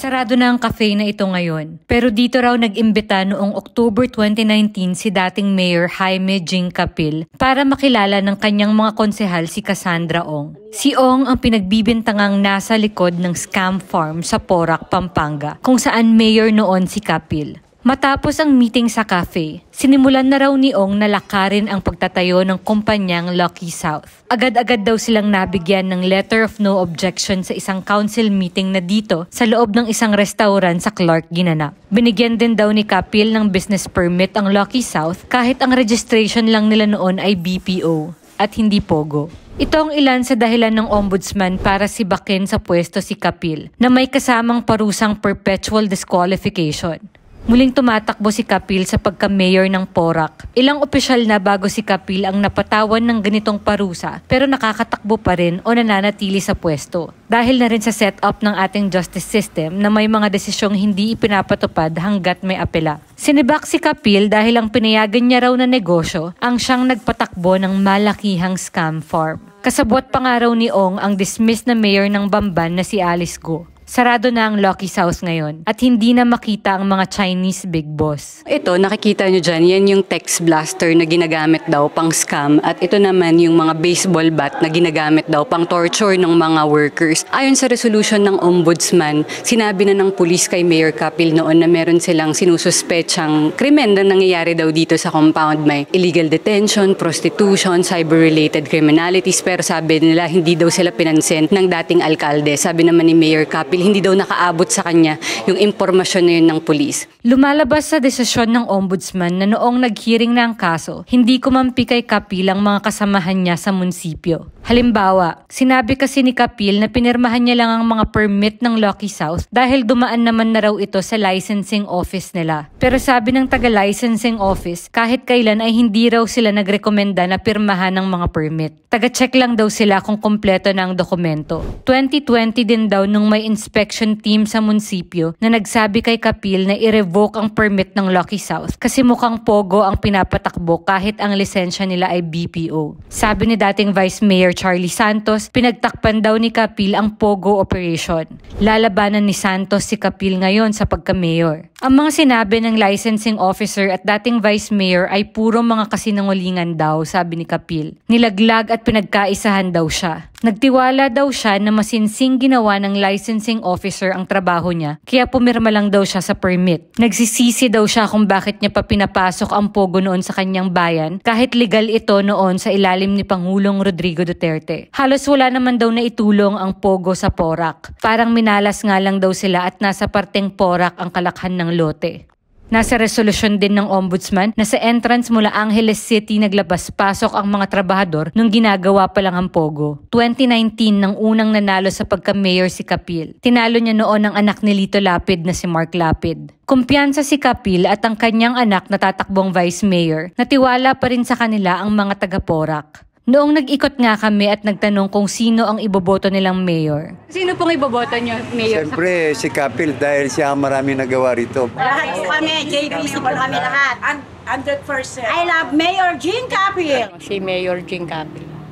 Sarado na ang cafe na ito ngayon. Pero dito raw nag-imbita noong October 2019 si dating Mayor Jaime Jing Capil para makilala ng kanyang mga konsehal si Cassandra Ong. Si Ong ang pinagbibintangang nasa likod ng scam farm sa Porac, Pampanga, kung saan mayor noon si Capil. Matapos ang meeting sa cafe, sinimulan na raw ni Ong na lakarin ang pagtatayo ng kumpanyang Lucky South. Agad-agad daw silang nabigyan ng letter of no objection sa isang council meeting na dito sa loob ng isang restaurant sa Clark ginanap. Binigyan din daw ni Capil ng business permit ang Lucky South kahit ang registration lang nila noon ay BPO at hindi Pogo. Ito ang ilan sa dahilan ng ombudsman para sibakin sa pwesto si Capil na may kasamang parusang perpetual disqualification. Muling tumatakbo si Capil sa pagka-mayor ng Porac. Ilang opisyal na bago si Capil ang napatawan ng ganitong parusa pero nakakatakbo pa rin o nananatili sa pwesto. Dahil na rin sa setup ng ating justice system na may mga desisyong hindi ipinapatupad hanggat may apela. Sinibak si Capil dahil ang pinayagan niya raw na negosyo ang siyang nagpatakbo ng malakihang scam farm. Kasabwat pa nga raw ni Ong ang dismissed na mayor ng Bamban na si Alice Go. Sarado na ang Lucky South ngayon at hindi na makita ang mga Chinese big boss. Ito, nakikita nyo dyan, yan yung text blaster na ginagamit daw pang scam at ito naman yung mga baseball bat na ginagamit daw pang torture ng mga workers. Ayon sa resolution ng ombudsman, sinabi na ng pulis kay Mayor Capil noon na meron silang sinususpetsang krimen na nangyayari daw dito sa compound. May illegal detention, prostitution, cyber-related criminalities, pero sabi nila hindi daw sila pinansin ng dating alkalde. Sabi naman ni Mayor Capil, hindi daw nakaabot sa kanya yung impormasyon na yun ng pulis. Lumalabas sa desisyon ng ombudsman na noong nag-hearing na ang kaso, hindi kumampi kay Capil ang mga kasamahan niya sa munisipyo. Halimbawa, sinabi kasi ni Capil na pinirmahan niya lang ang mga permit ng Lucky South dahil dumaan naman na raw ito sa licensing office nila. Pero sabi ng taga-licensing office, kahit kailan ay hindi raw sila nagrekomenda na pirmahan ng mga permit. Taga-check lang daw sila kung kompleto na ang dokumento. 2020 din daw nung may inspection team sa munisipyo na nagsabi kay Capil na i-revoke ang permit ng Lucky South kasi mukhang Pogo ang pinapatakbo kahit ang lisensya nila ay BPO. Sabi ni dating Vice Mayor Charlie Santos, pinagtakpan daw ni Capil ang Pogo operation. Lalabanan ni Santos si Capil ngayon sa pagka-mayor. Ang mga sinabi ng licensing officer at dating Vice Mayor ay puro mga kasinungalingan daw, sabi ni Capil. Nilaglag at pinagkaisahan daw siya. Nagtiwala daw siya na masinsing ginawa ng licensing officer ang trabaho niya, kaya pumirma lang daw siya sa permit. Nagsisisi daw siya kung bakit niya pa pinapasok ang Pogo noon sa kanyang bayan, kahit legal ito noon sa ilalim ni Pangulong Rodrigo Duterte. Halos wala naman daw na itulong ang Pogo sa Porac. Parang minalas nga lang daw sila at nasa parteng Porac ang kalakhan ng lote. Nasa resolusyon din ng ombudsman na sa entrance mula Angeles City naglabas-pasok ang mga trabahador nung ginagawa pa lang ang Pogo. 2019 nang unang nanalo sa pagka-mayor si Capil. Tinalo niya noon ang anak ni Lito Lapid na si Mark Lapid. Kumpiyansa si Capil at ang kanyang anak na tatakbong vice mayor, natiwala pa rin sa kanila ang mga taga-Porac. Noong nag-ikot nga kami at nagtanong kung sino ang iboboto nilang mayor. Sino pong iboboto niyo, mayor? Siyempre, si Capil dahil siya ang marami nagawa rito. Lahat po kami, JPC po kami lahat. 100%. I love Mayor Jing Capil. Si Mayor Jing Capil.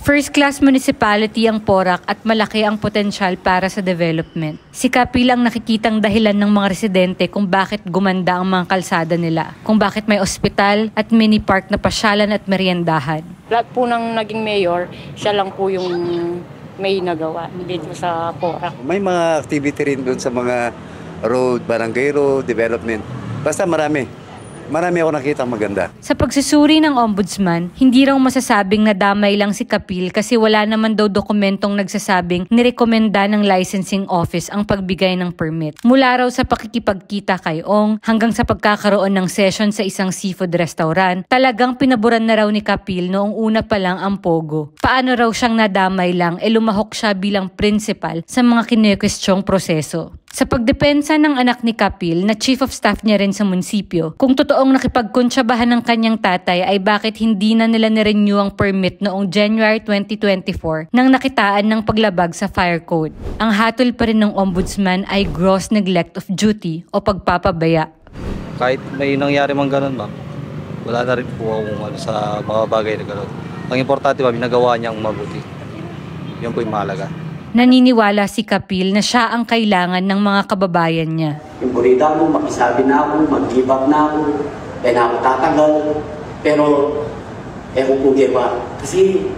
First-class municipality ang Porac at malaki ang potensyal para sa development. Si Capil ang nakikitang dahilan ng mga residente kung bakit gumanda ang mga kalsada nila, kung bakit may ospital at mini park na pasyalan at meriendahan. Lahat po ng naging mayor, siya lang po yung may nagawa dito sa Porac. May mga activity rin doon sa mga road, barangay road, development. Basta marami. Marami ako nakita maganda. Sa pagsusuri ng ombudsman, hindi raw masasabing nadamay lang si Capil kasi wala naman daw dokumentong nagsasabing nirekomenda ng licensing office ang pagbigay ng permit. Mula raw sa pakikipagkita kay Ong hanggang sa pagkakaroon ng session sa isang seafood restaurant, talagang pinaboran na raw ni Capil noong una pa lang ang Pogo. Paano raw siyang nadamay lang lumahok siya bilang principal sa mga kinekwestiyong proseso. Sa pagdepensa ng anak ni Capil na chief of staff niya rin sa munisipyo, kung totoong nakipagkuntsabahan ng kanyang tatay ay bakit hindi na nila nirenew ang permit noong January 2024 nang nakitaan ng paglabag sa fire code. Ang hatol pa rin ng ombudsman ay gross neglect of duty o pagpapabaya. Kahit may nangyari mang ganun, ma'am, wala na rin po akong sa mga bagay na ganun. Ang importante, ma'am, nagawa niyang mabuti. Yun po yung mahalaga. Naniniwala si Kapil na siya ang kailangan ng mga kababayan niya. Yung kurita mo, makisabi na ako, mag-give up na ako, kaya na ako tatagal. Pero, ewan ko gewa. Kasi,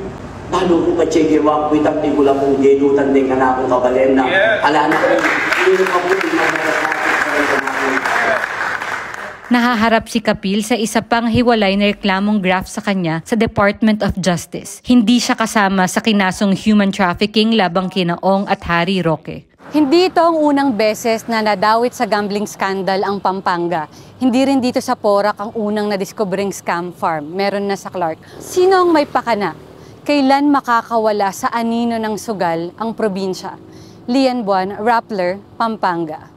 paano ko ka Che Gewa, kuitang tigula kong genutan din ka na akong kabalen na. Ala na ko, hindi ko po Nahaharap si Kapil sa isa pang hiwalay na reklamong graft sa kanya sa Department of Justice. Hindi siya kasama sa kinasong human trafficking labang kina Ong at Harry Roque. Hindi ito ang unang beses na nadawit sa gambling scandal ang Pampanga. Hindi rin dito sa Porac ang unang nadiskobring scam farm. Meron na sa Clark. Sino ang may pakana? Kailan makakawala sa anino ng sugal ang probinsya? Lian Buwan, Rappler, Pampanga.